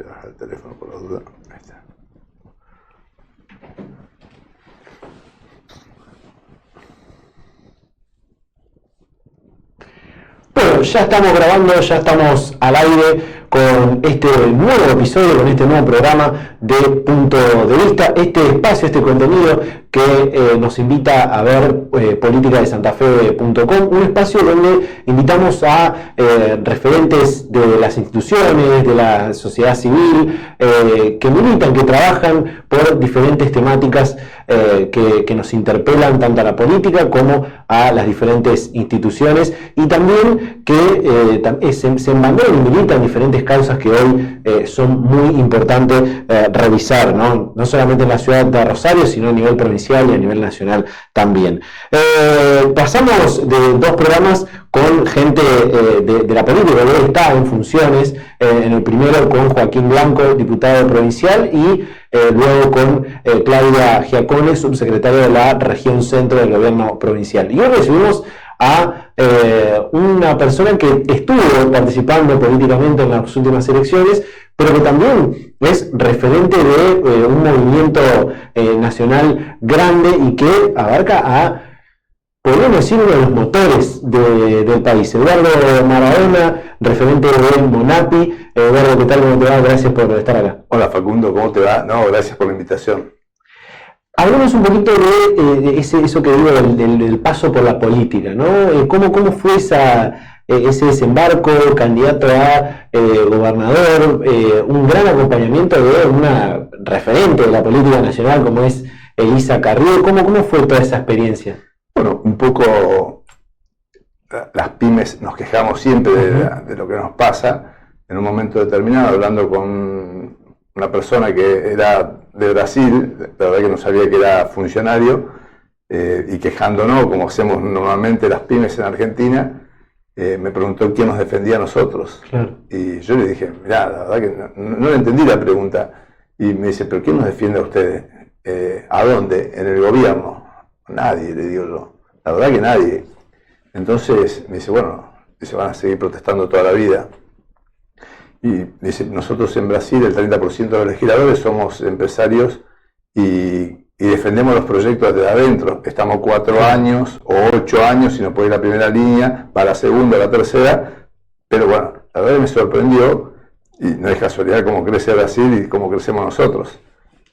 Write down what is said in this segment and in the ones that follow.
a dejar el teléfono por la duda. Ahí está. Bueno, ya estamos grabando, ya estamos al aire con este nuevo episodio, con este nuevo programa de Punto de Vista, este espacio, este contenido que nos invita a ver politicadesantafe.com, un espacio donde invitamos a referentes de las instituciones, de la sociedad civil, que militan, que trabajan por diferentes temáticas que nos interpelan tanto a la política como a las diferentes instituciones, y también que se embanderan y militan diferentes causas que hoy son muy importantes revisar, ¿no? No solamente en la ciudad de Rosario, sino a nivel provincial y a nivel nacional también. Pasamos de dos programas con gente de la política que hoy está en funciones, en el primero con Joaquín Blanco, diputado provincial, y luego con Claudia Giacone, subsecretaria de la región centro del gobierno provincial. Y hoy recibimos a una persona que estuvo participando políticamente en las últimas elecciones, pero que también es referente de un movimiento nacional grande y que abarca a, podríamos decir, uno de los motores del país. Eduardo Maradona, referente de Monapi. Eduardo, ¿qué tal? ¿Cómo te va? Gracias por estar acá. Hola Facundo, ¿cómo te va? No, gracias por la invitación. Hablemos un poquito de eso que digo del paso por la política, ¿no? ¿Cómo fue ese desembarco, candidato a gobernador, un gran acompañamiento de una referente de la política nacional como es Elisa Carrió? ¿Cómo fue toda esa experiencia? Bueno, un poco las pymes nos quejamos siempre de lo que nos pasa. En un momento determinado, hablando con una persona que era de Brasil, la verdad que no sabía que era funcionario, y quejándonos, como hacemos normalmente las pymes en Argentina, me preguntó quién nos defendía a nosotros. Claro. Y yo le dije, mirá, la verdad que no le entendí la pregunta. Y me dice, ¿pero quién nos defiende a ustedes? ¿A dónde? ¿En el gobierno? Nadie, le digo yo. La verdad que nadie. Entonces me dice, bueno, se van a seguir protestando toda la vida. Y dice, nosotros en Brasil el 30% de los legisladores somos empresarios y defendemos los proyectos desde adentro. Estamos 4 años o 8 años, si no puede ir a la primera línea, para la segunda o la tercera. Pero bueno, la verdad que me sorprendió, y no es casualidad cómo crece Brasil y cómo crecemos nosotros.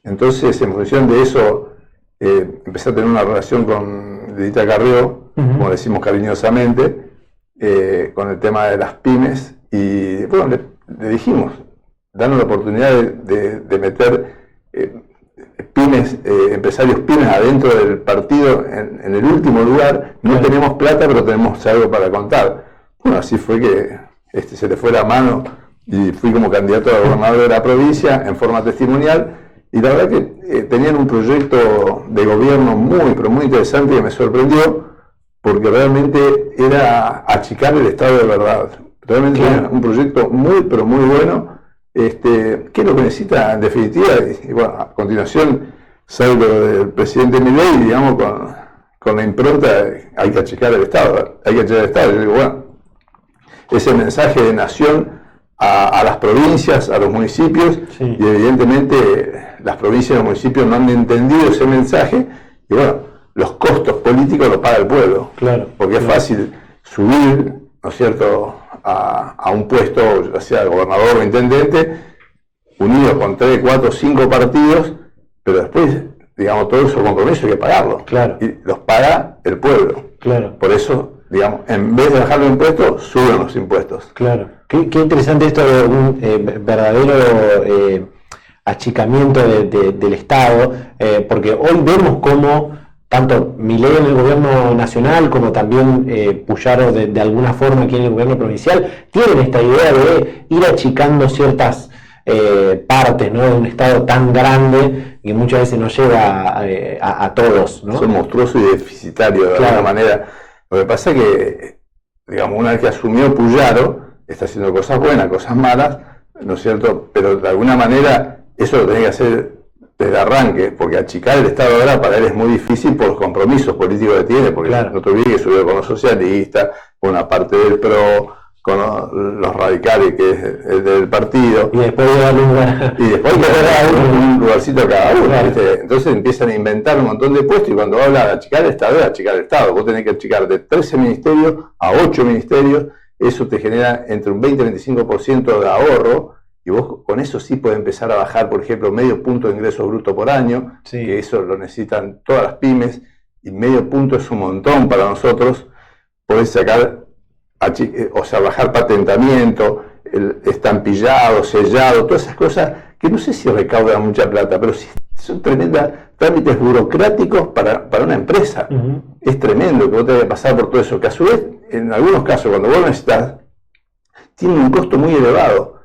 Entonces, en función de eso, empecé a tener una relación con Elisa Carrió, como decimos cariñosamente, con el tema de las pymes, y bueno, le dijimos, danos la oportunidad de meter pymes, empresarios pymes adentro del partido en el último lugar. No tenemos plata, pero tenemos algo para contar. Bueno, así fue que se le fue la mano y fui como candidato a gobernador de la provincia en forma testimonial, y la verdad que tenían un proyecto de gobierno muy, pero muy interesante, que me sorprendió, porque realmente era achicar el Estado de verdad. Realmente era un proyecto muy, pero muy bueno, que es lo que necesita en definitiva. Y bueno, a continuación sale lo del presidente Milei, digamos, con la impronta, hay que achicar el Estado, hay que achicar el Estado. Yo digo, bueno, ese mensaje de nación a las provincias, a los municipios, y evidentemente las provincias y los municipios no han entendido ese mensaje, y bueno, los costos políticos los paga el pueblo, porque es fácil subir, ¿no es cierto?, a un puesto, ya sea gobernador o intendente, unidos con 3, 4, 5 partidos, pero después, digamos, todos esos compromisos hay que pagarlos, y los paga el pueblo. Por eso, digamos, en vez de bajar los impuestos, suben los impuestos. Qué interesante esto de un verdadero achicamiento del Estado, porque hoy vemos cómo tanto Milei en el gobierno nacional como también Puyaro de alguna forma aquí en el gobierno provincial tienen esta idea de ir achicando ciertas partes, ¿no?, de un Estado tan grande que muchas veces no llega a todos, ¿no? Son monstruosos y deficitarios de alguna manera. Lo que pasa es que, digamos, una vez que asumió Puyaro, está haciendo cosas buenas, cosas malas, ¿no es cierto? Pero de alguna manera eso lo tenía que hacer desde arranque, porque achicar el Estado ahora para él es muy difícil por los compromisos políticos que tiene, porque no te olvides que subió con los socialistas, con una parte del PRO, con los radicales, que es el del partido. Y después de darle un lugar. Y después un lugarcito a cada uno. Claro. Entonces empiezan a inventar un montón de puestos y cuando habla de achicar el Estado, es achicar el Estado. Vos tenés que achicar de 13 ministerios a 8 ministerios, eso te genera entre un 20 y 25% de ahorro, y vos con eso sí podés empezar a bajar, por ejemplo, medio punto de ingreso bruto por año, sí, que eso lo necesitan todas las pymes, y medio punto es un montón para nosotros. Podés sacar, o sea, bajar patentamiento, el estampillado, sellado, todas esas cosas que no sé si recaudan mucha plata, pero sí son tremendos trámites burocráticos para una empresa. Es tremendo que vos tengas que pasar por todo eso, que a su vez, en algunos casos, cuando vos necesitas, tiene un costo muy elevado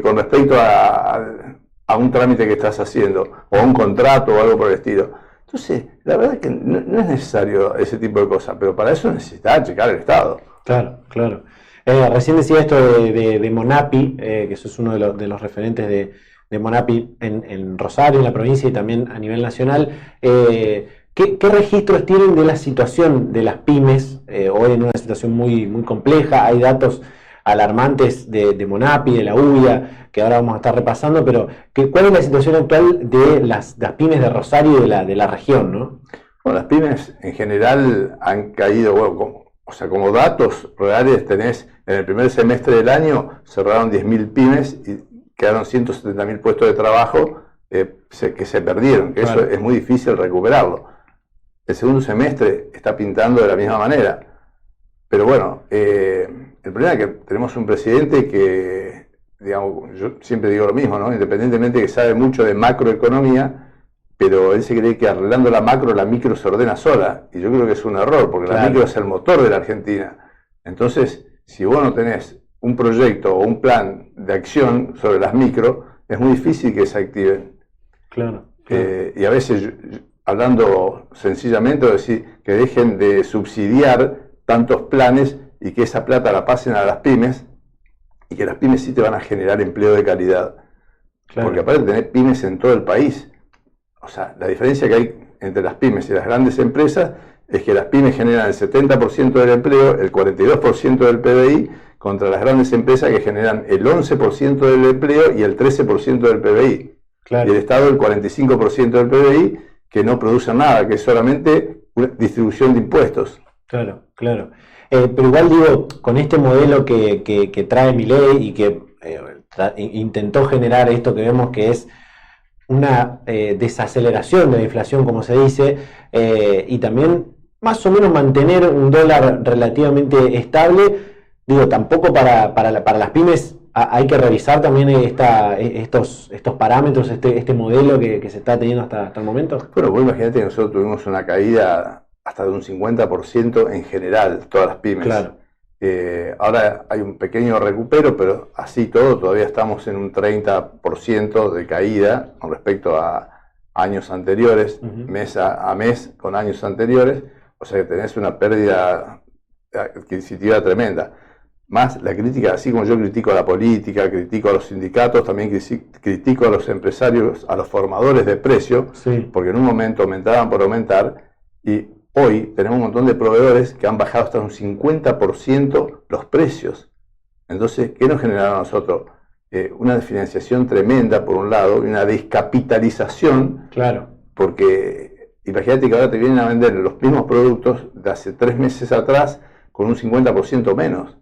con respecto a un trámite que estás haciendo, o a un contrato o algo por el estilo. Entonces, la verdad es que no es necesario ese tipo de cosas, pero para eso necesitas checar el Estado. Claro, claro. Recién decía esto de Monapi, que sos uno de los referentes de Monapi en Rosario, en la provincia y también a nivel nacional. ¿Qué registros tienen de la situación de las pymes hoy en una situación muy, muy compleja? Hay datos alarmantes de Monapi, de la UIA, que ahora vamos a estar repasando, pero ¿cuál es la situación actual de las pymes de Rosario y de la región, ¿no? Bueno, las pymes en general han caído, bueno, como datos reales tenés, en el primer semestre del año cerraron 10.000 pymes y quedaron 170.000 puestos de trabajo que se perdieron, que claro, eso es muy difícil recuperarlo. El segundo semestre está pintando de la misma manera. Pero bueno, el problema es que tenemos un presidente que, digamos, yo siempre digo lo mismo, ¿no? Independientemente que sabe mucho de macroeconomía, pero él se cree que arreglando la micro se ordena sola. Y yo creo que es un error, porque claro, la micro es el motor de la Argentina. Entonces, si vos no tenés un proyecto o un plan de acción sobre las micro, es muy difícil que se activen. Claro, claro. Y a veces, hablando sencillamente, decir que dejen de subsidiar tantos planes y que esa plata la pasen a las pymes, y que las pymes sí te van a generar empleo de calidad. Claro. Porque aparte de tener pymes en todo el país, o sea, la diferencia que hay entre las pymes y las grandes empresas es que las pymes generan el 70% del empleo, el 42% del PBI, contra las grandes empresas que generan el 11% del empleo y el 13% del PBI. Claro. Y el Estado el 45% del PBI, que no produce nada, que es solamente una distribución de impuestos. Claro, claro. Pero igual digo, con este modelo que trae Milei y que intentó generar esto que vemos que es una desaceleración de la inflación, como se dice, y también más o menos mantener un dólar relativamente estable, digo, tampoco para las pymes hay que revisar también estos parámetros, este modelo que se está teniendo hasta el momento. Bueno, vos imagínate que nosotros tuvimos una caída hasta de un 50% en general, todas las pymes. Claro. Ahora hay un pequeño recupero, pero así todo, todavía estamos en un 30% de caída con respecto a años anteriores, mes a mes con años anteriores, o sea que tenés una pérdida adquisitiva tremenda. Más la crítica, así como yo critico a la política, critico a los sindicatos, también critico a los empresarios, a los formadores de precio, sí, porque en un momento aumentaban por aumentar, y hoy tenemos un montón de proveedores que han bajado hasta un 50% los precios. Entonces, ¿qué nos generaron a nosotros? Una desfinanciación tremenda, por un lado, y una descapitalización. Claro. Porque imagínate que ahora te vienen a vender los mismos productos de hace 3 meses atrás con un 50% menos.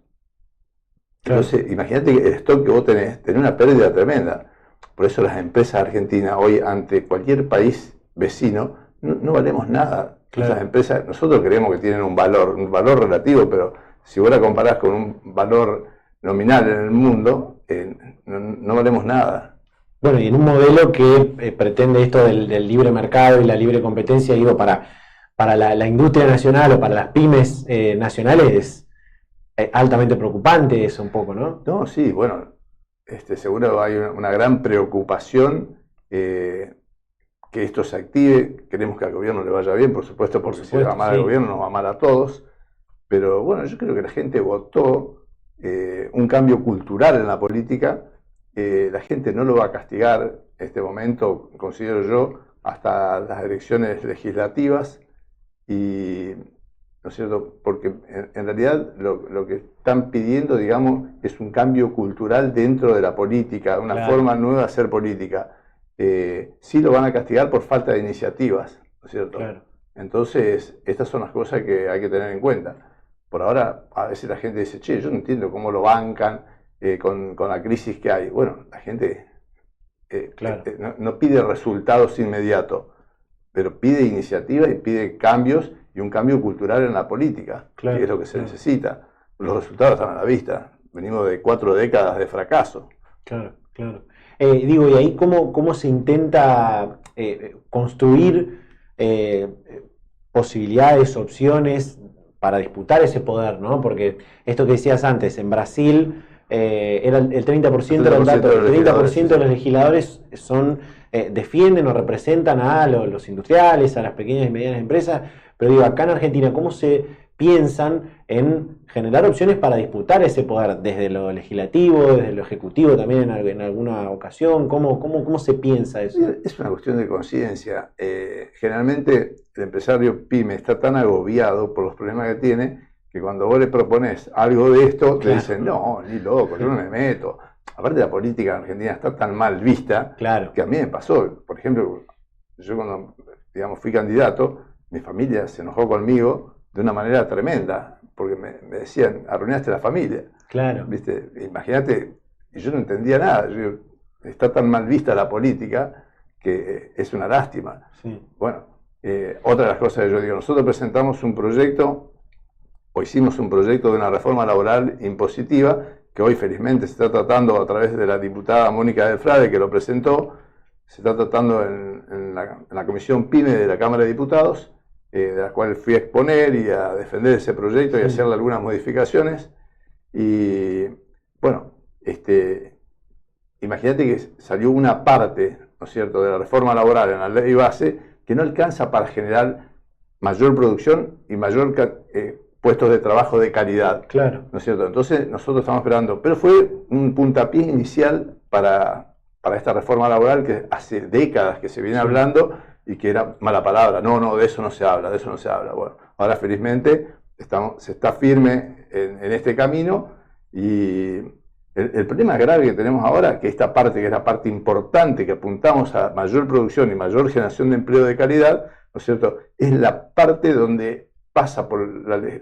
Claro. Entonces, imagínate que el stock que vos tenés una pérdida tremenda. Por eso las empresas argentinas hoy, ante cualquier país vecino, no valemos nada. Claro. Esas empresas, nosotros creemos que tienen un valor relativo, pero si vos la comparás con un valor nominal en el mundo, no valemos nada. Bueno, y en un modelo que pretende esto del libre mercado y la libre competencia, digo, para la industria nacional o para las pymes nacionales es altamente preocupante eso un poco, ¿no? No, sí, bueno, seguro hay una gran preocupación que esto se active. Queremos que al gobierno le vaya bien, por supuesto, porque si le va mal al gobierno nos va mal a todos. Pero bueno, yo creo que la gente votó un cambio cultural en la política. La gente no lo va a castigar en este momento, considero yo, hasta las elecciones legislativas. Y ¿no es cierto? Porque en realidad lo que están pidiendo, digamos, es un cambio cultural dentro de la política, una forma nueva de hacer política. Sí lo van a castigar por falta de iniciativas, ¿no es cierto? Claro. Entonces, estas son las cosas que hay que tener en cuenta. Por ahora, a veces la gente dice, che, yo no entiendo cómo lo bancan con la crisis que hay. Bueno, la gente no pide resultados inmediatos, pero pide iniciativas y pide cambios y un cambio cultural en la política, que es lo que se necesita. Los resultados están a la vista. Venimos de 4 décadas de fracaso. Claro. Digo, y ahí cómo se intenta construir posibilidades, opciones para disputar ese poder, ¿no? Porque esto que decías antes, en Brasil era el 30% era el dato, el 30% de los legisladores defienden o representan a los industriales, a las pequeñas y medianas empresas, pero digo, acá en Argentina, ¿cómo se piensan en generar opciones para disputar ese poder desde lo legislativo, desde lo ejecutivo también en alguna ocasión? ¿Cómo se piensa eso? Es una cuestión de conciencia. Generalmente el empresario pyme está tan agobiado por los problemas que tiene que cuando vos le propones algo de esto, te dicen, no, ni loco, yo no me meto. Aparte la política en Argentina está tan mal vista que a mí me pasó. Por ejemplo, yo cuando fui candidato, mi familia se enojó conmigo de una manera tremenda, porque me decían, arruinaste la familia. Claro. ¿Viste? Imagínate, y yo no entendía nada. Está tan mal vista la política que es una lástima. Sí. Bueno, otra de las cosas que yo digo, nosotros presentamos un proyecto, o hicimos un proyecto de una reforma laboral impositiva, que hoy felizmente se está tratando a través de la diputada Mónica del Frade, que lo presentó, se está tratando en la Comisión PYME de la Cámara de Diputados, de la cual fui a exponer y a defender ese proyecto y hacerle algunas modificaciones. Y bueno, imagínate que salió una parte, ¿no es cierto?, de la reforma laboral en la ley base que no alcanza para generar mayor producción y mayor puestos de trabajo de calidad. Claro. ¿No es cierto? Entonces nosotros estamos esperando, pero fue un puntapié inicial para esta reforma laboral que hace décadas que se viene hablando y que era mala palabra. No, de eso no se habla, de eso no se habla. Bueno, ahora felizmente se está firme en este camino y el problema grave que tenemos ahora, que esta parte, que es la parte importante, que apuntamos a mayor producción y mayor generación de empleo de calidad, ¿no es cierto?, es la parte donde pasa por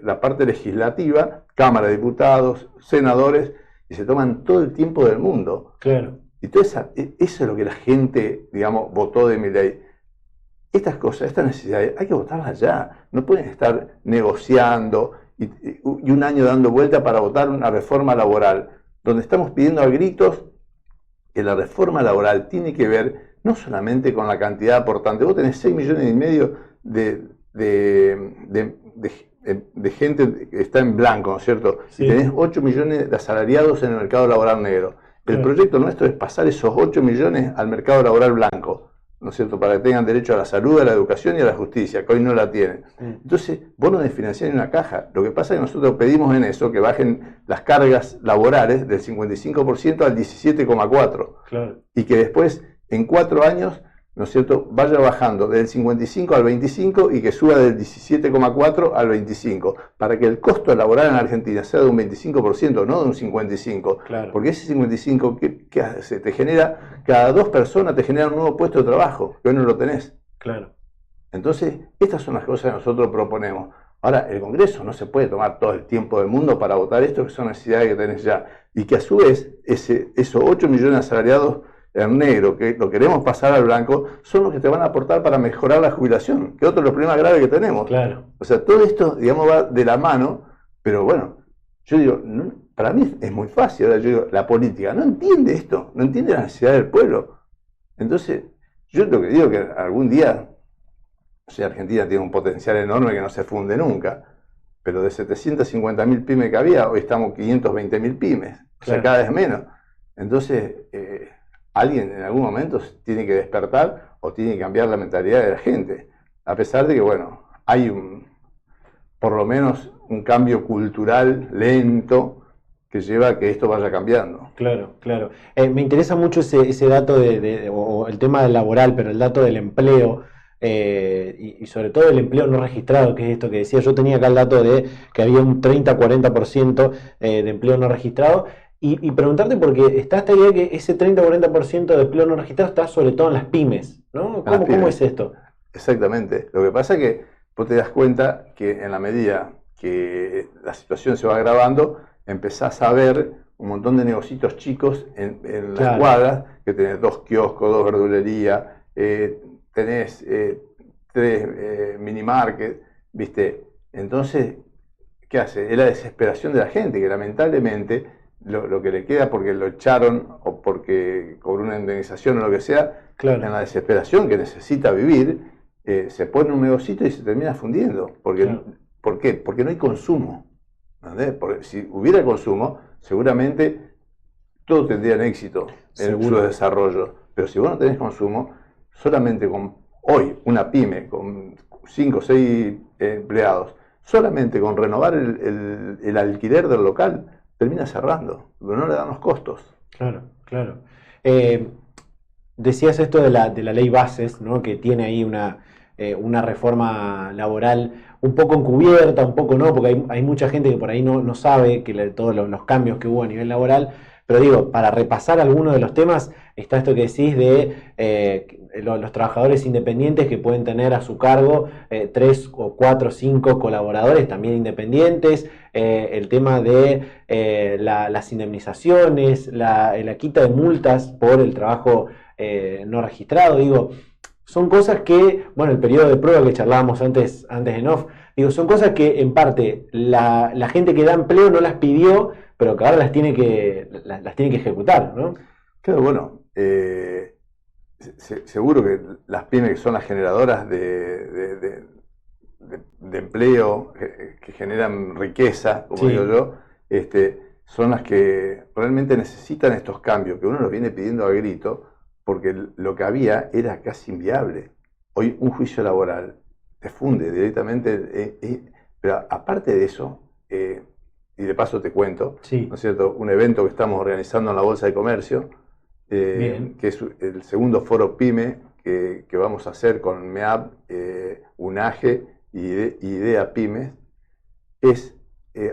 la parte legislativa, Cámara de Diputados, senadores, y se toman todo el tiempo del mundo. Claro. Entonces, eso es lo que la gente, votó de mi ley. Estas cosas, estas necesidades, hay que votarlas ya. No pueden estar negociando y un año dando vuelta para votar una reforma laboral, donde estamos pidiendo a gritos que la reforma laboral tiene que ver no solamente con la cantidad aportante. Vos tenés 6,5 millones de gente que está en blanco, ¿no es cierto? Sí. Y tenés 8 millones de asalariados en el mercado laboral negro. El proyecto nuestro es pasar esos 8 millones al mercado laboral blanco, ¿no es cierto?, para que tengan derecho a la salud, a la educación y a la justicia, que hoy no la tienen. Entonces, vos no desfinanciás ni una caja. Lo que pasa es que nosotros pedimos en eso que bajen las cargas laborales del 55% al 17,4%. Claro. Y que después, en 4 años, ¿no es cierto?, vaya bajando del 55 al 25 y que suba del 17,4 al 25, para que el costo laboral en Argentina sea de un 25%, no de un 55%. Claro. Porque ese 55, ¿qué hace? Te genera, cada 2 personas te genera un nuevo puesto de trabajo, que hoy no lo tenés. Claro. Entonces, estas son las cosas que nosotros proponemos. Ahora, el Congreso no se puede tomar todo el tiempo del mundo para votar esto, que son necesidades que tenés ya. Y que a su vez, esos 8 millones de asalariados en negro, que lo queremos pasar al blanco, son los que te van a aportar para mejorar la jubilación, que es otro de los problemas graves que tenemos. Claro. O sea, todo esto, va de la mano, pero bueno, yo digo, para mí es muy fácil. Ahora yo digo, la política no entiende esto, no entiende la necesidad del pueblo. Entonces, yo lo que digo que algún día, Argentina tiene un potencial enorme que no se funde nunca, pero de 750.000 pymes que había, hoy estamos 520.000 pymes, o sea, cada vez menos. Entonces, alguien en algún momento tiene que despertar o tiene que cambiar la mentalidad de la gente, a pesar de que, bueno, hay por lo menos un cambio cultural lento que lleva a que esto vaya cambiando. Claro. Me interesa mucho ese dato o el tema del laboral, pero el dato del empleo. y sobre todo el empleo no registrado, que es esto que decía. Yo tenía acá el dato de que había un 30-40% de empleo no registrado. Y preguntarte, porque está esta idea que ese 30-40% de empleo no registrado está sobre todo en las pymes, ¿no? ¿Cómo es esto? Exactamente. Lo que pasa es que vos te das cuenta que en la medida que la situación se va agravando, empezás a ver un montón de negocios chicos en las cuadras, que tenés 2 kioscos, 2 verdulerías, tenés 3 mini market, ¿viste? Entonces, ¿qué hace? Es la desesperación de la gente, que lamentablemente lo que le queda porque lo echaron o porque cobró una indemnización o lo que sea, en la desesperación que necesita vivir, se pone un negocito y se termina fundiendo. ¿Por qué? Porque no hay consumo. ¿Entendés? Porque si hubiera consumo, seguramente todos tendrían éxito en su desarrollo. Pero si vos no tenés consumo, solamente con hoy una pyme con 5 o 6 empleados, solamente con renovar el alquiler del local, termina cerrando, pero no le dan los costos. Claro. Decías esto de la ley Bases, ¿no? Que tiene ahí una reforma laboral un poco encubierta, un poco no, porque hay mucha gente que por ahí no sabe que todos los cambios que hubo a nivel laboral. Pero digo, para repasar algunos de los temas, está esto que decís de los trabajadores independientes que pueden tener a su cargo 3 o 4 o 5 colaboradores también independientes, el tema de las indemnizaciones, la quita de multas por el trabajo no registrado. Digo, son cosas que, bueno, el periodo de prueba que charlábamos antes en off, digo, son cosas que en parte la gente que da empleo no las pidió, pero que ahora las tiene que ejecutar, ¿no? Claro, bueno, seguro que las pymes, que son las generadoras de empleo, que generan riqueza, como digo yo, son las que realmente necesitan estos cambios, que uno los viene pidiendo a grito, porque lo que había era casi inviable. Hoy un juicio laboral te funde directamente, pero aparte de eso, y de paso te cuento, ¿no es cierto? Un evento que estamos organizando en la Bolsa de Comercio, que es el segundo foro PYME que vamos a hacer con MEAB, UNAGE y IDEA Pymes, es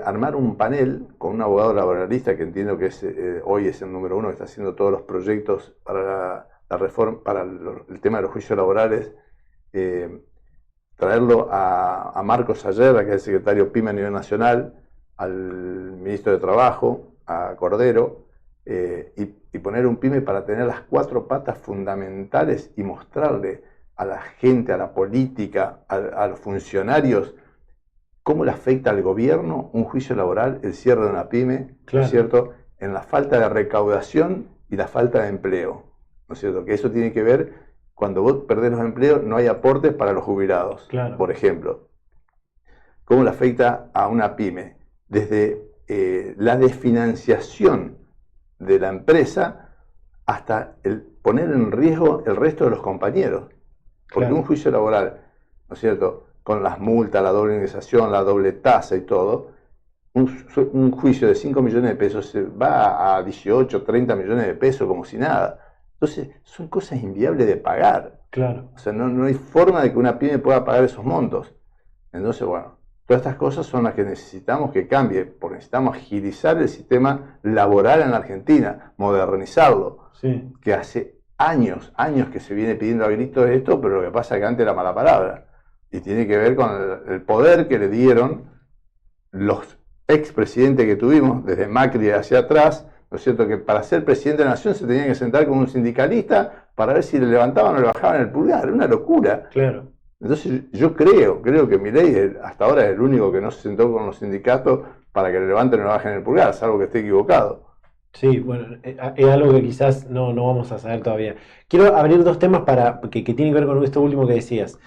armar un panel con un abogado laboralista que entiendo que hoy es el número 1 que está haciendo todos los proyectos para la reforma, para el tema de los juicios laborales, traerlo a Marcos Ayerra, que es el secretario PYME a nivel nacional, al ministro de Trabajo, a Cordero, y poner un PYME para tener las 4 patas fundamentales y mostrarle a la gente, a la política, a los funcionarios, cómo le afecta al gobierno un juicio laboral, el cierre de una pyme, ¿no es cierto?, en la falta de recaudación y la falta de empleo, ¿no es cierto?, que eso tiene que ver, cuando vos perdés los empleos, no hay aportes para los jubilados, por ejemplo. ¿Cómo le afecta a una pyme? Desde la desfinanciación de la empresa hasta el poner en riesgo el resto de los compañeros. Porque un juicio laboral, ¿no es cierto?, con las multas, la doble indemnización, la doble tasa y todo, un juicio de 5 millones de pesos se va a 18, 30 millones de pesos como si nada. Entonces, son cosas inviables de pagar. O sea, no hay forma de que una pyme pueda pagar esos montos. Entonces, bueno, todas estas cosas son las que necesitamos que cambie, porque necesitamos agilizar el sistema laboral en la Argentina, modernizarlo, que hace años que se viene pidiendo a gritos esto, pero lo que pasa es que antes era mala palabra. Y tiene que ver con el poder que le dieron los expresidentes que tuvimos, desde Macri hacia atrás, ¿no es cierto?, que para ser presidente de la nación se tenía que sentar con un sindicalista para ver si le levantaban o le bajaban el pulgar. Era una locura. Entonces yo creo que Milei hasta ahora es el único que no se sentó con los sindicatos para que le levanten o le bajen el pulgar, salvo que esté equivocado. Sí, bueno, es algo que quizás no vamos a saber todavía. Quiero abrir 2 temas que tienen que ver con esto último que decías.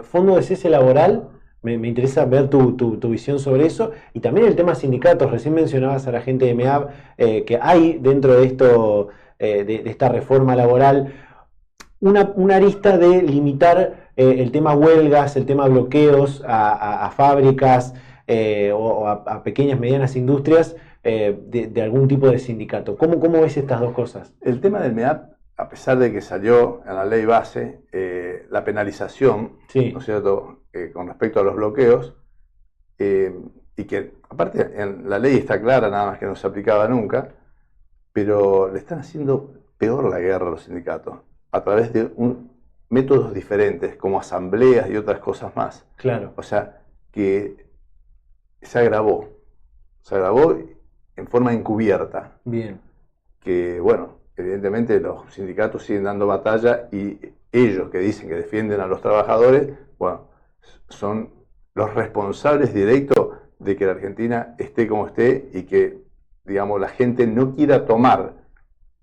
Fondo de cese laboral, me interesa ver tu visión sobre eso, y también el tema sindicatos. Recién mencionabas a la gente de MEAB, que hay dentro de esto, de esta reforma laboral, una arista de limitar el tema huelgas, el tema bloqueos a fábricas o a pequeñas, medianas industrias de algún tipo de sindicato. ¿Cómo ves estas 2 cosas? El tema del MEAB, a pesar de que salió en la ley base la penalización, Sí. ¿no es cierto?, con respecto a los bloqueos, y que aparte en la ley está clara, nada más que no se aplicaba nunca, pero le están haciendo peor la guerra a los sindicatos, a través de métodos diferentes, como asambleas y otras cosas más. Claro. O sea, que se agravó en forma encubierta. Bien. Que, bueno, evidentemente los sindicatos siguen dando batalla y ellos que dicen que defienden a los trabajadores, bueno, son los responsables directos de que la Argentina esté como esté y que, digamos, la gente no quiera tomar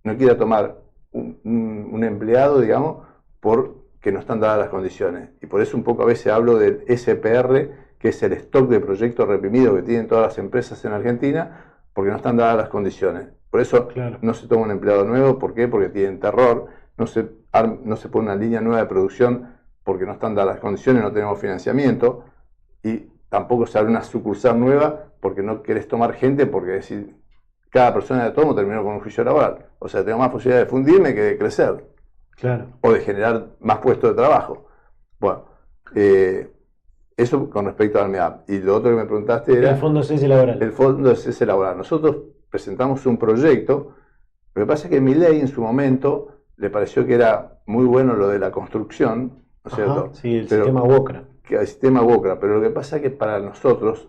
un empleado, digamos, porque no están dadas las condiciones. Y por eso un poco a veces hablo del SPR, que es el stock de proyectos reprimidos que tienen todas las empresas en Argentina, porque no están dadas las condiciones. Por eso Claro. no se toma un empleado nuevo. ¿Por qué? Porque tienen terror. No se pone una línea nueva de producción porque no están dadas las condiciones, no tenemos financiamiento. Y tampoco se abre una sucursal nueva porque no querés tomar gente, porque decir, cada persona de tomo terminó con un juicio laboral. O sea, tengo más posibilidad de fundirme que de crecer. Claro. O de generar más puestos de trabajo. Bueno, eso con respecto al MEAP. Y lo otro que me preguntaste era... El Fondo de Cese Laboral. El Fondo de Cese Laboral. Nosotros presentamos un proyecto. Lo que pasa es que Milei en su momento le pareció que era muy bueno lo de la construcción, ¿no es cierto? Sí, el sistema WOCRA. El sistema WOCRA. Pero lo que pasa es que para nosotros,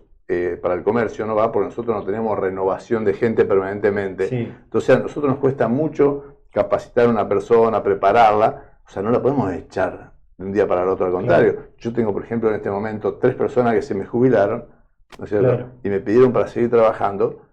para el comercio no va, porque nosotros no tenemos renovación de gente permanentemente. Sí. Entonces a nosotros nos cuesta mucho capacitar a una persona, prepararla. O sea, no la podemos echar de un día para el otro, al contrario. Claro. Yo tengo, por ejemplo, en este momento 3 personas que se me jubilaron, ¿no es cierto? Claro. Y me pidieron para seguir trabajando.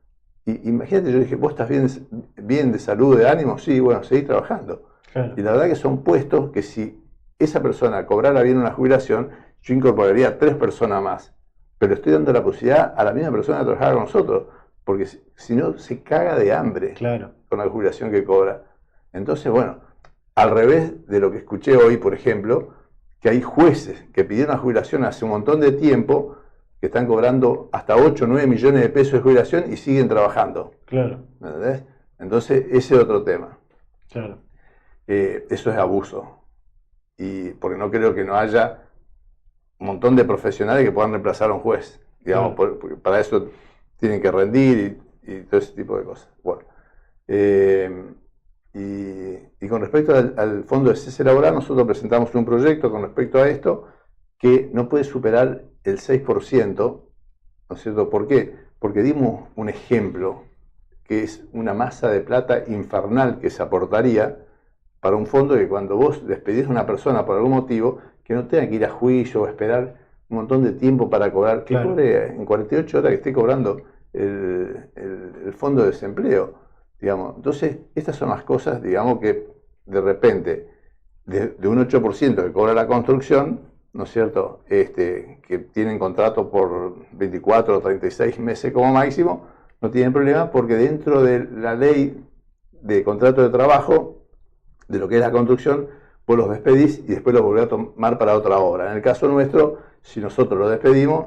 Y imagínate, yo dije, ¿vos estás bien de salud, de ánimo? Sí, bueno, seguí trabajando. Claro. Y la verdad que son puestos que si esa persona cobrara bien una jubilación, yo incorporaría 3 personas más. Pero estoy dando la posibilidad a la misma persona de trabajar con nosotros, porque si no se caga de hambre. Claro. Con la jubilación que cobra. Entonces, bueno, al revés de lo que escuché hoy, por ejemplo, que hay jueces que pidieron la jubilación hace un montón de tiempo, que están cobrando hasta 8 o 9 millones de pesos de jubilación y siguen trabajando. Claro. ¿Me entendés? Entonces, ese es otro tema. Claro. Eso es abuso. Y porque no creo que no haya un montón de profesionales que puedan reemplazar a un juez. Digamos, Claro. porque para eso tienen que rendir y todo ese tipo de cosas. Bueno. Y con respecto al Fondo de Cese Laboral, nosotros presentamos un proyecto con respecto a esto que no puede superar el 6%, ¿no es cierto? ¿Por qué? Porque dimos un ejemplo, que es una masa de plata infernal que se aportaría para un fondo que cuando vos despedís a una persona por algún motivo, que no tenga que ir a juicio o esperar un montón de tiempo para cobrar, que Claro. cobre en 48 horas que esté cobrando el fondo de desempleo. Digamos. Entonces, estas son las cosas, digamos, que de repente, de un 8% que cobra la construcción, ¿no es cierto?, que tienen contrato por 24 o 36 meses como máximo, no tienen problema porque dentro de la ley de contrato de trabajo, de lo que es la construcción, vos los despedís y después los volvés a tomar para otra obra. En el caso nuestro, si nosotros los despedimos,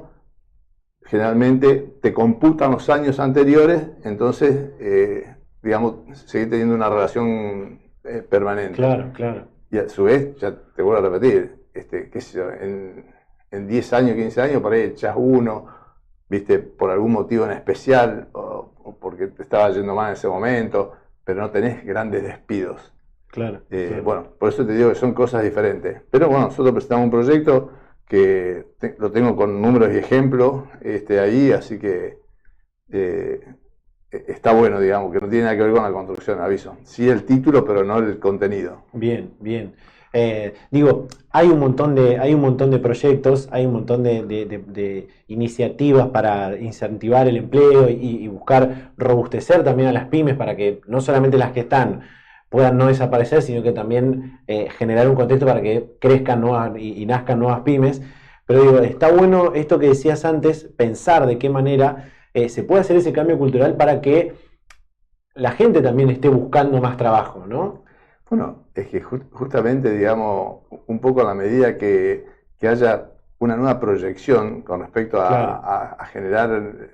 generalmente te computan los años anteriores, entonces, digamos, seguir teniendo una relación permanente. Claro, claro. Y a su vez, ya te vuelvo a repetir, qué sé yo, en 10 años, 15 años, por ahí echás uno, viste, por algún motivo en especial, o porque te estaba yendo mal en ese momento, pero no tenés grandes despidos. Claro, claro. Bueno, por eso te digo que son cosas diferentes. Pero bueno, nosotros presentamos un proyecto que lo tengo con números y ejemplos ahí, así que está bueno, digamos, que no tiene nada que ver con la construcción, aviso. Sí el título, pero no el contenido. Bien, bien. Digo, hay un montón de proyectos, hay un montón de iniciativas para incentivar el empleo y buscar robustecer también a las pymes para que no solamente las que están puedan no desaparecer, sino que también generar un contexto para que crezcan nuevas y nazcan nuevas pymes. Pero digo, está bueno esto que decías antes, pensar de qué manera se puede hacer ese cambio cultural para que la gente también esté buscando más trabajo, ¿no? Bueno, es que justamente, digamos, un poco a la medida que haya una nueva proyección con respecto a generar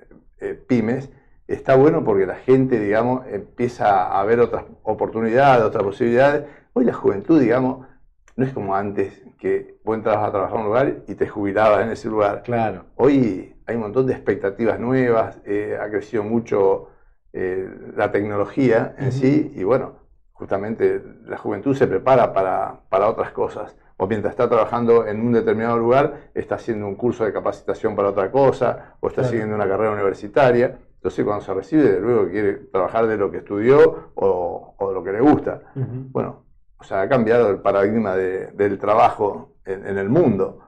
pymes, está bueno porque la gente, digamos, empieza a ver otras oportunidades, otras posibilidades. Hoy la juventud, digamos, no es como antes, que vos entrabas a trabajar en un lugar y te jubilabas en ese lugar. Claro. Hoy hay un montón de expectativas nuevas, ha crecido mucho la tecnología en sí, y bueno, justamente la juventud se prepara para otras cosas. O mientras está trabajando en un determinado lugar, está haciendo un curso de capacitación para otra cosa, o está siguiendo una carrera universitaria. Entonces, cuando se recibe, de luego quiere trabajar de lo que estudió o de lo que le gusta. Bueno, o sea, ha cambiado el paradigma del trabajo en el mundo.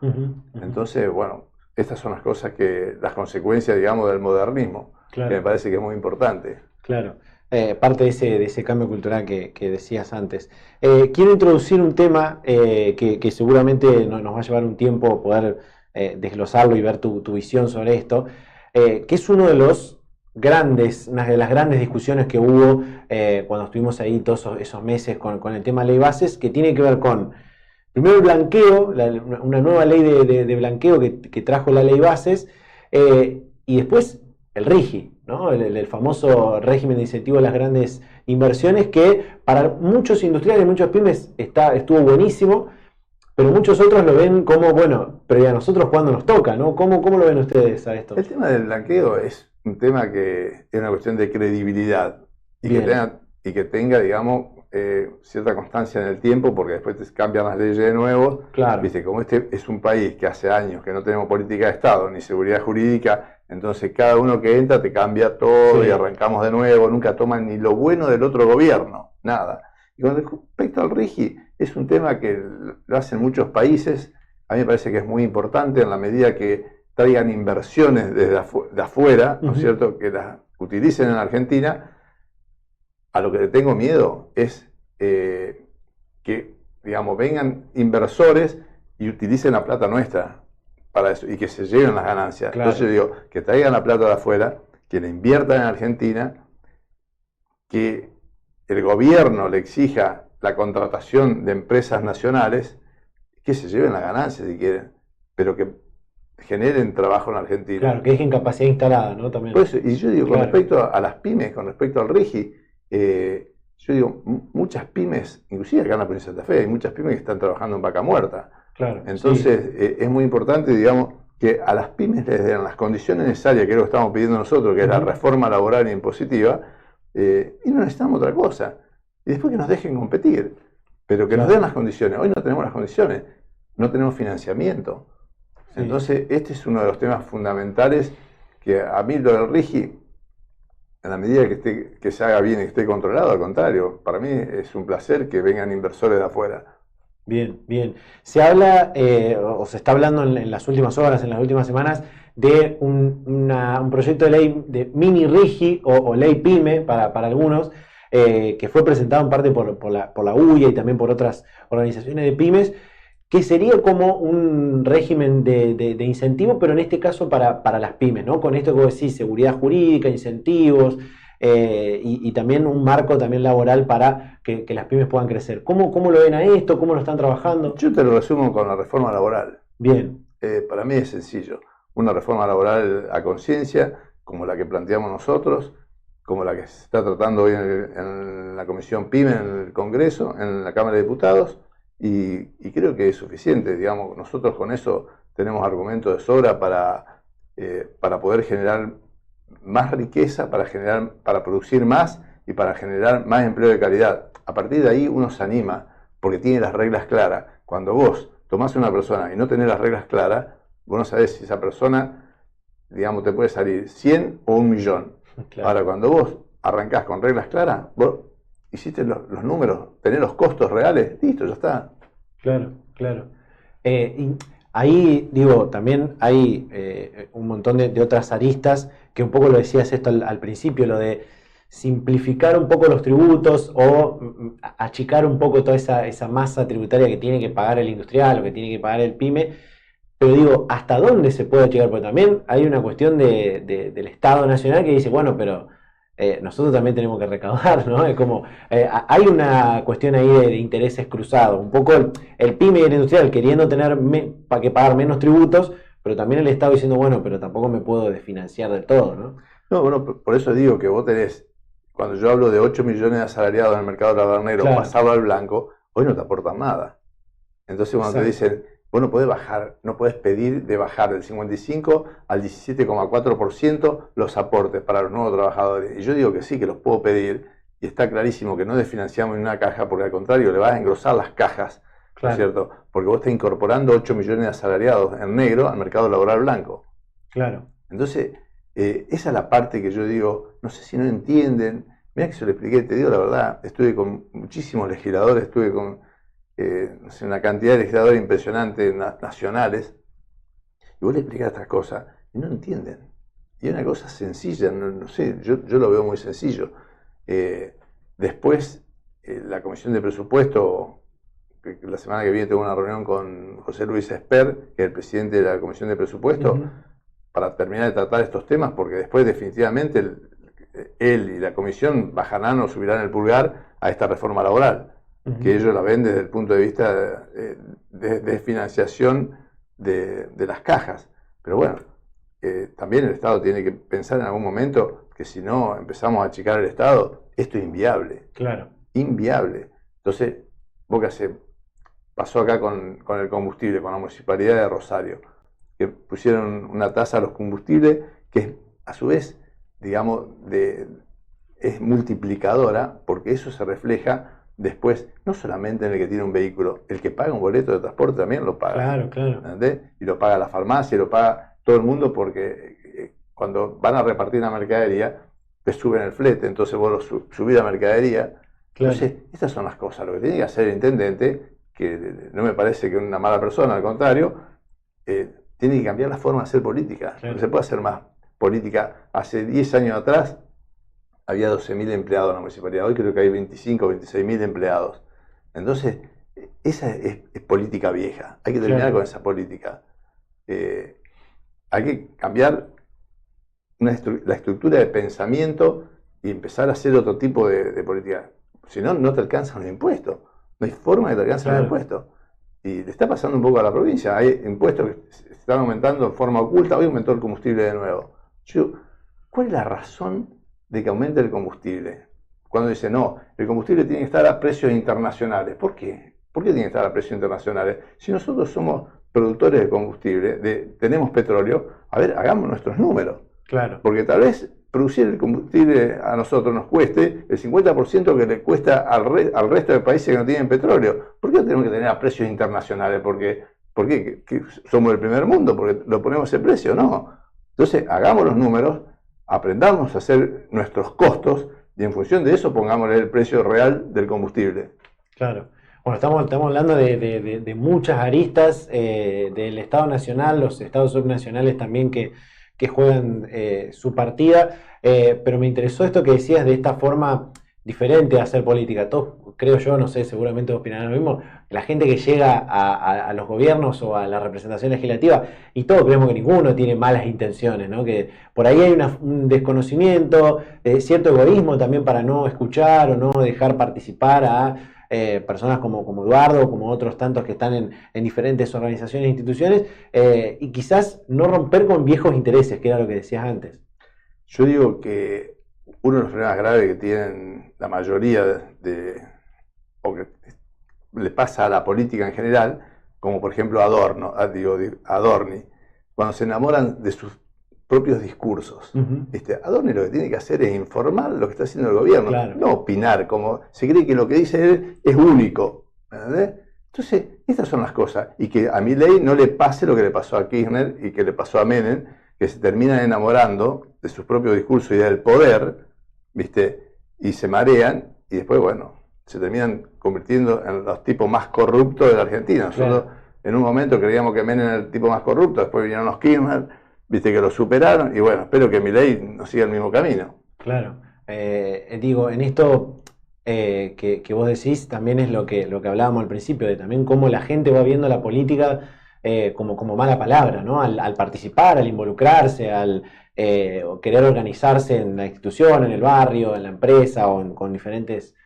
Entonces, bueno, estas son las cosas las consecuencias, digamos, del modernismo, que me parece que es muy importante. Claro. Parte de ese cambio cultural que decías antes. Quiero introducir un tema que seguramente nos va a llevar un tiempo poder desglosarlo y ver tu visión sobre esto, que es uno de una de las grandes discusiones que hubo cuando estuvimos ahí todos esos meses con el tema de ley bases, que tiene que ver con, primero, el blanqueo, una nueva ley de blanqueo que trajo la ley bases, y después el RIGI, ¿no? El famoso régimen de incentivo a las grandes inversiones, que para muchos industriales, muchos pymes estuvo buenísimo, pero muchos otros lo ven como, bueno, pero ¿y a nosotros cuándo nos toca, ¿no? ¿Cómo lo ven ustedes a esto? El tema del blanqueo es un tema que es una cuestión de credibilidad y que tenga, digamos, cierta constancia en el tiempo, porque después te cambian las leyes de nuevo. Claro. Viste, como este es un país que hace años que no tenemos política de Estado ni seguridad jurídica, entonces cada uno que entra te cambia todo y arrancamos de nuevo, nunca toman ni lo bueno del otro gobierno, nada. Y con respecto al RIGI, es un tema que lo hacen muchos países. A mí me parece que es muy importante en la medida que traigan inversiones de afuera, ¿no es cierto?, que las utilicen en Argentina. A lo que le tengo miedo es que, digamos, vengan inversores y utilicen la plata nuestra para eso y que se lleven las ganancias. Claro. Entonces yo digo, que traigan la plata de afuera, que la inviertan en Argentina, que el gobierno le exija la contratación de empresas nacionales, que se lleven las ganancias si quieren, pero que generen trabajo en Argentina. Claro, que dejen capacidad instalada, ¿no? También. Pues, y yo digo, con respecto a las pymes, con respecto al RIGI, yo digo, muchas pymes, inclusive acá en la provincia de Santa Fe, hay muchas pymes que están trabajando en vaca muerta. Claro, entonces, es muy importante, digamos, que a las pymes les den las condiciones necesarias, que es lo que estamos pidiendo nosotros, que es la reforma laboral e impositiva, y no necesitamos otra cosa. Y después que nos dejen competir, pero que nos den las condiciones. Hoy no tenemos las condiciones, no tenemos financiamiento. Entonces, este es uno de los temas fundamentales que a mí lo del RIGI, en la medida que se haga bien y que esté controlado, al contrario, para mí es un placer que vengan inversores de afuera. Bien, bien. Se habla, o se está hablando en las últimas horas, en las últimas semanas, de un proyecto de ley de mini RIGI o ley PYME para algunos, que fue presentado en parte por la UIA y también por otras organizaciones de pymes, que sería como un régimen de incentivo, pero en este caso para las pymes, ¿no? Con esto que vos decís, seguridad jurídica, incentivos, y también un marco también laboral para que las pymes puedan crecer. ¿Cómo lo ven a esto? ¿Cómo lo están trabajando? Yo te lo resumo con la reforma laboral. Bien. Para mí es sencillo. Una reforma laboral a conciencia, como la que planteamos nosotros, como la que se está tratando hoy en la Comisión PYME, en el Congreso, en la Cámara de Diputados, y creo que es suficiente. Digamos, nosotros con eso tenemos argumentos de sobra para poder generar más riqueza, para producir más y para generar más empleo de calidad. A partir de ahí uno se anima porque tiene las reglas claras. Cuando vos tomás a una persona y no tenés las reglas claras, vos no sabés si esa persona, digamos, te puede salir 100 o 1.000.000. Claro. Ahora, cuando vos arrancás con reglas claras, vos hiciste los números, tenés los costos reales, listo, ya está. Claro, claro. Y ahí, digo, también hay un montón de otras aristas, que un poco lo decías esto al principio, lo de simplificar un poco los tributos o achicar un poco toda esa masa tributaria que tiene que pagar el industrial o que tiene que pagar el pyme. Pero digo, ¿hasta dónde se puede achicar? Porque también hay una cuestión del Estado Nacional que dice, bueno, pero nosotros también tenemos que recaudar, ¿no? Es como, hay una cuestión ahí de intereses cruzados. Un poco el pyme y el industrial queriendo tener para que pagar menos tributos, pero también el Estado diciendo, bueno, pero tampoco me puedo desfinanciar del todo, ¿no? No, bueno, por eso digo que vos tenés, cuando yo hablo de 8 millones de asalariados en el mercado laboral negro, pasado al blanco, hoy no te aportan nada. Entonces cuando te Exacto. dicen, vos no podés bajar, no podés pedir de bajar del 55 al 17,4% los aportes para los nuevos trabajadores. Y yo digo que sí, que los puedo pedir, y está clarísimo que no desfinanciamos en una caja, porque al contrario, le vas a engrosar las cajas, ¿no es Claro, cierto? Porque vos estás incorporando 8 millones de asalariados en negro al mercado laboral blanco. claro. Entonces, esa es la parte que yo digo, no sé si no entienden. Mira que se lo expliqué, te digo la verdad, estuve con muchísimos legisladores, estuve con no sé, una cantidad de legisladores impresionantes nacionales, y vos le explicás estas cosas y no entienden. Y es una cosa sencilla, no sé, yo lo veo muy sencillo. Eh, Después, la Comisión de Presupuesto, que la semana que viene tengo una reunión con José Luis Esper, que es el presidente de la Comisión de Presupuesto, para terminar de tratar estos temas, porque después definitivamente él y la Comisión bajarán o subirán el pulgar a esta reforma laboral, que ellos la ven desde el punto de vista de financiación de las cajas. Pero bueno, también el Estado tiene que pensar en algún momento que si no empezamos a achicar el Estado, esto es inviable. Claro. Inviable. Entonces, vos qué hacés, pasó acá con el combustible, con la Municipalidad de Rosario, que pusieron una tasa a los combustibles que a su vez, digamos, es multiplicadora, porque eso se refleja después, no solamente en el que tiene un vehículo, el que paga un boleto de transporte también lo paga. Claro, claro. ¿Entendés? Y lo paga la farmacia, lo paga todo el mundo, porque cuando van a repartir la mercadería, te suben el flete, entonces vos subís la mercadería. Claro. Entonces, estas son las cosas. Lo que tiene que hacer el intendente, que no me parece que es una mala persona, al contrario, tiene que cambiar la forma de hacer política. Claro. No se puede hacer más política. Hace 10 años atrás había 12.000 empleados en la municipalidad. Hoy creo que hay 25 o 26.000 empleados. Entonces, esa es política vieja. Hay que terminar Claro. con esa política. Hay que cambiar la estructura de pensamiento y empezar a hacer otro tipo de política. Si no, no te alcanzan los impuestos. No hay forma de que te alcancen los impuestos. Y le está pasando un poco a la provincia. Hay impuestos que se están aumentando en forma oculta. Hoy aumentó el combustible de nuevo. ¿Cuál es la razón de que aumente el combustible? Cuando dice, no, el combustible tiene que estar a precios internacionales. ¿Por qué? ¿Por qué tiene que estar a precios internacionales? Si nosotros somos productores de combustible, tenemos petróleo, a ver, hagamos nuestros números. Claro. Porque tal vez producir el combustible a nosotros nos cueste el 50% que le cuesta al resto de países que no tienen petróleo. ¿Por qué no tenemos que tener a precios internacionales? ¿Por qué? ¿Que somos el primer mundo? ¿Porque lo ponemos ese precio? No. Entonces, hagamos los números, aprendamos a hacer nuestros costos y en función de eso pongámosle el precio real del combustible. Claro. Bueno, estamos hablando de muchas aristas del Estado Nacional, los estados subnacionales también que juegan su partida, pero me interesó esto que decías de esta forma diferente de hacer política. Todos, creo yo, no sé, seguramente opinarán lo mismo, la gente que llega a los gobiernos o a la representación legislativa, y todos creemos que ninguno tiene malas intenciones, ¿no? Que por ahí hay un desconocimiento, cierto egoísmo también para no escuchar o no dejar participar a personas como Eduardo, como otros tantos que están en diferentes organizaciones e instituciones, y quizás no romper con viejos intereses, que era lo que decías antes. Yo digo que uno de los problemas graves que tienen la mayoría o que le pasa a la política en general, como por ejemplo Adorni, cuando se enamoran de sus propios discursos. Adorni lo que tiene que hacer es informar lo que está haciendo el gobierno, claro, no opinar, como se cree que lo que dice él es único. ¿Verdad? Entonces, estas son las cosas. Y que a Milei no le pase lo que le pasó a Kirchner y que le pasó a Menem, que se terminan enamorando de sus propios discursos y del poder, ¿viste? Y se marean y después, bueno, se terminan convirtiendo en los tipos más corruptos de la Argentina. Nosotros en un momento creíamos que Menem era el tipo más corrupto, después vinieron los Kirchner, viste que lo superaron, y bueno, espero que Milei no siga el mismo camino. Claro. Digo, en esto que vos decís también es lo que hablábamos al principio, de también cómo la gente va viendo la política como mala palabra, ¿no? Al participar, al involucrarse, al querer organizarse en la institución, en el barrio, en la empresa o con diferentes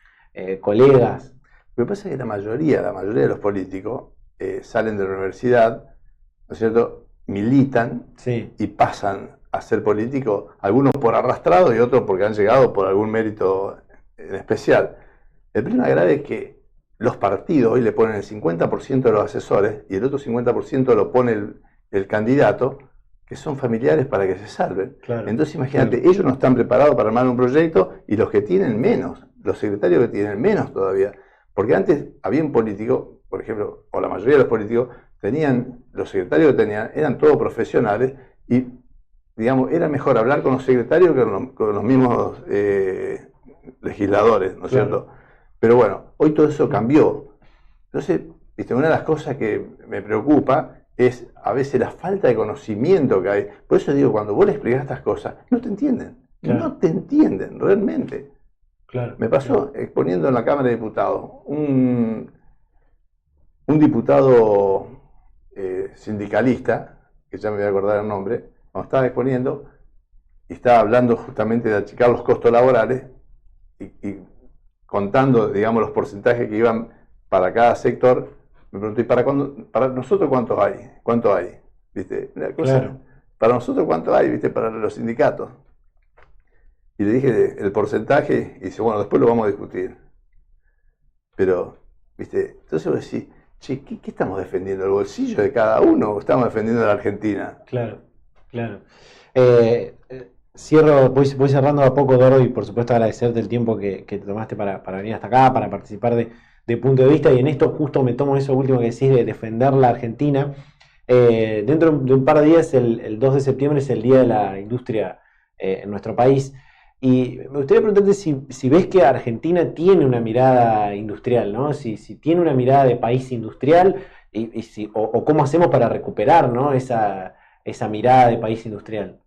colegas. Lo que pasa es que la mayoría de los políticos salen de la universidad, ¿no es cierto?, militan y pasan a ser políticos, algunos por arrastrado y otros porque han llegado por algún mérito en especial. El problema grave es que los partidos hoy le ponen el 50% de los asesores y el otro 50% lo pone el candidato, que son familiares para que se salven. Claro. Entonces imagínate, ellos no están preparados para armar un proyecto y los que tienen menos, los secretarios que tienen menos todavía. Porque antes había un político, por ejemplo, o la mayoría de los políticos, los secretarios que tenían, eran todos profesionales y, digamos, era mejor hablar con los secretarios que con los mismos legisladores, ¿no es cierto? Pero bueno, hoy todo eso cambió. Entonces, ¿viste? Una de las cosas que me preocupa es a veces la falta de conocimiento que hay. Por eso digo, cuando vos le explicás estas cosas, no te entienden. Claro. No te entienden, realmente. Claro, me pasó exponiendo en la Cámara de Diputados. Un diputado sindicalista, que ya me voy a acordar el nombre, cuando estaba exponiendo, y estaba hablando justamente de achicar los costos laborales, y contando, digamos, los porcentajes que iban para cada sector, me preguntó, ¿y para nosotros cuánto hay? ¿Cuánto hay? ¿Viste? Una cosa, claro. ¿Para nosotros cuánto hay? ¿Viste? Para los sindicatos. Y le dije el porcentaje, y dice, bueno, después lo vamos a discutir. Pero, ¿viste? Entonces vos decís, che, ¿qué estamos defendiendo? ¿El bolsillo de cada uno o estamos defendiendo a la Argentina? Claro, claro. Cierro, voy cerrando a poco, Eduardo, y por supuesto agradecerte el tiempo que te tomaste para venir hasta acá, para participar de Punto de Vista, y en esto justo me tomo eso último que decís de defender la Argentina. Dentro de un par de días, el 2 de septiembre, es el Día de la Industria en nuestro país, y me gustaría preguntarte si ves que Argentina tiene una mirada industrial, ¿no? Si tiene una mirada de país industrial, o cómo hacemos para recuperar, ¿no? esa mirada de país industrial.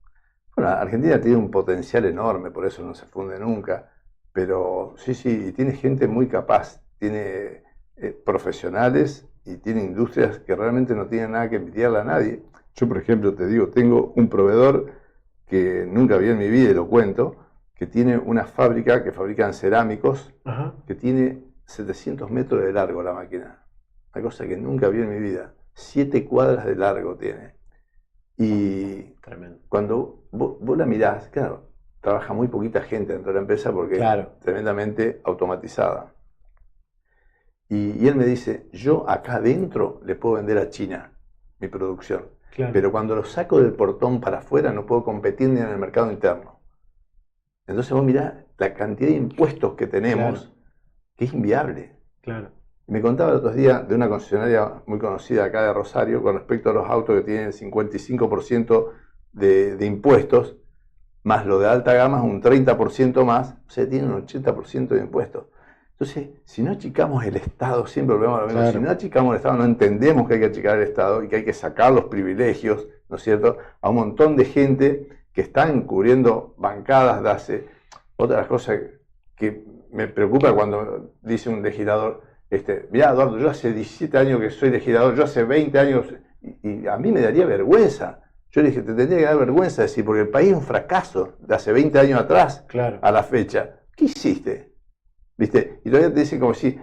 Bueno, Argentina tiene un potencial enorme, por eso no se funde nunca, pero sí, tiene gente muy capaz, tiene profesionales y tiene industrias que realmente no tienen nada que envidiarle a nadie. Yo, por ejemplo, te digo, tengo un proveedor que nunca vi en mi vida y lo cuento, que tiene una fábrica que fabrican cerámicos, ajá, que tiene 700 metros de largo la máquina, una cosa que nunca vi en mi vida, 7 cuadras de largo tiene. Y tremendo. Cuando vos la mirás, claro, trabaja muy poquita gente dentro de la empresa porque claro, es tremendamente automatizada. Y él me dice, yo acá adentro le puedo vender a China mi producción, claro, pero cuando lo saco del portón para afuera no puedo competir ni en el mercado interno. Entonces vos mirás la cantidad de impuestos que tenemos, claro, que es inviable. Claro. Me contaba el otro día de una concesionaria muy conocida acá de Rosario con respecto a los autos que tienen 55% de impuestos, más lo de alta gama es un 30% más, o sea, tienen un 80% de impuestos. Entonces, si no achicamos el Estado, siempre volvemos a lo mismo, claro, si no achicamos el Estado, no entendemos que hay que achicar el Estado y que hay que sacar los privilegios, ¿no es cierto?, a un montón de gente que están cubriendo bancadas de hace... Otra de las cosas que me preocupa cuando dice un legislador, mirá, Eduardo, yo hace 17 años que soy legislador, yo hace 20 años, y a mí me daría vergüenza. Yo le dije, te tendría que dar vergüenza decir, porque el país es un fracaso de hace 20 años atrás, claro, a la fecha. ¿Qué hiciste? ¿Viste? Y todavía te dicen como si,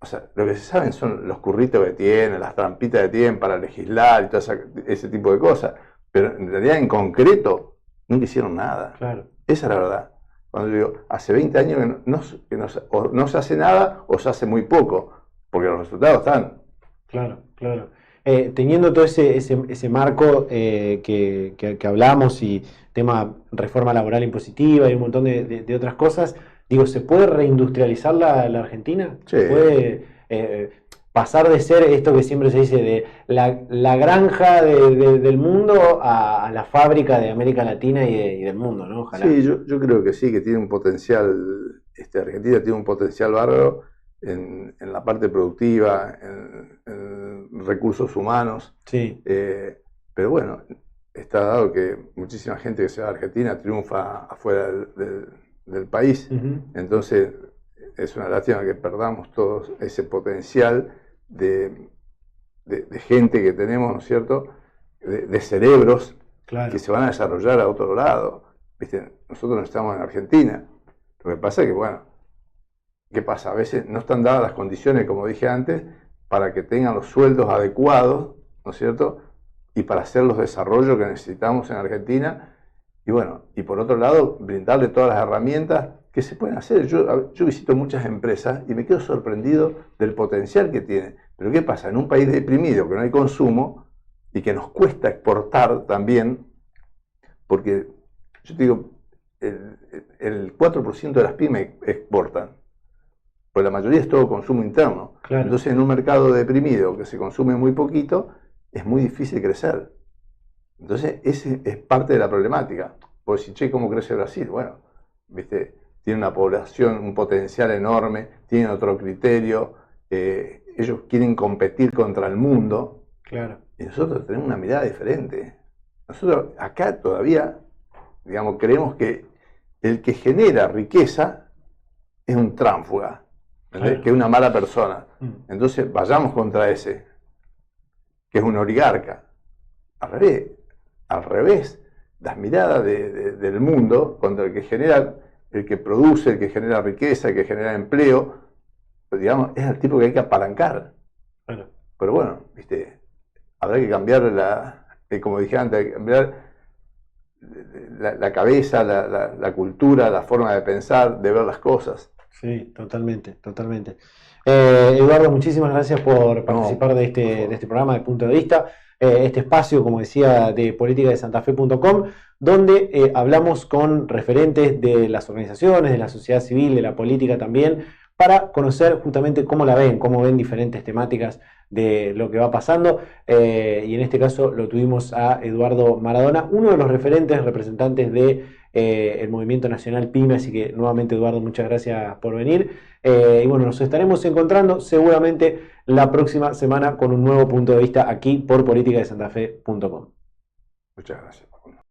o sea, lo que se saben son los curritos que tienen, las trampitas que tienen para legislar y todo ese tipo de cosas. Pero en realidad, en concreto, nunca hicieron nada. Claro. Esa es la verdad. Cuando digo, hace 20 años que no se hace nada o se hace muy poco, porque los resultados están. Claro, claro. Teniendo todo ese marco que hablamos, y tema reforma laboral impositiva y un montón de otras cosas, digo, ¿se puede reindustrializar la Argentina? Sí. ¿Se puede pasar de ser esto que siempre se dice de la granja del mundo a la fábrica de América Latina y del mundo, ¿no? Ojalá. Sí, yo creo que sí, que tiene un potencial, Argentina tiene un potencial bárbaro en la parte productiva, en recursos humanos. Sí. Pero bueno, está dado que muchísima gente que se va a Argentina triunfa afuera del país. Uh-huh. Entonces es una lástima que perdamos todo ese potencial de gente que tenemos, ¿no es cierto?, de cerebros, claro, que se van a desarrollar a otro lado. ¿Viste? Nosotros no estamos en Argentina. Lo que pasa es que, bueno, ¿qué pasa? A veces no están dadas las condiciones, como dije antes, para que tengan los sueldos adecuados, ¿no es cierto?, y para hacer los desarrollos que necesitamos en Argentina. Y bueno, y por otro lado, brindarle todas las herramientas que se pueden hacer. Yo visito muchas empresas y me quedo sorprendido del potencial que tienen. Pero ¿qué pasa? En un país deprimido, que no hay consumo y que nos cuesta exportar también, porque yo te digo, el 4% de las pymes exportan, pues la mayoría es todo consumo interno. Claro. Entonces, en un mercado deprimido que se consume muy poquito, es muy difícil crecer. Entonces, ese es parte de la problemática. Pues si, che, ¿cómo crece Brasil? Bueno, viste, tiene una población, un potencial enorme, tienen otro criterio, ellos quieren competir contra el mundo. Claro. Y nosotros tenemos una mirada diferente. Nosotros acá todavía, digamos, creemos que el que genera riqueza es un tránsfuga, Claro. que es una mala persona. Entonces vayamos contra ese, que es un oligarca. Al revés, las miradas del mundo contra el que genera, el que produce, el que genera riqueza, el que genera empleo, pues, digamos, es el tipo que hay que apalancar. Claro. Pero bueno, viste, habrá que cambiar como dije antes, hay que cambiar la cabeza, la cultura, la forma de pensar, de ver las cosas. Sí, totalmente, totalmente. Eduardo, muchísimas gracias por participar de este programa de Punto de Vista, este espacio, como decía, de política de santafe.com, donde hablamos con referentes de las organizaciones, de la sociedad civil, de la política también, para conocer justamente cómo ven diferentes temáticas de lo que va pasando, y en este caso lo tuvimos a Eduardo Maradona, uno de los representantes de el Movimiento Nacional PYME, así que nuevamente, Eduardo, muchas gracias por venir, y bueno, nos estaremos encontrando seguramente la próxima semana con un nuevo punto de vista aquí por politicadesantafe.com. Muchas gracias.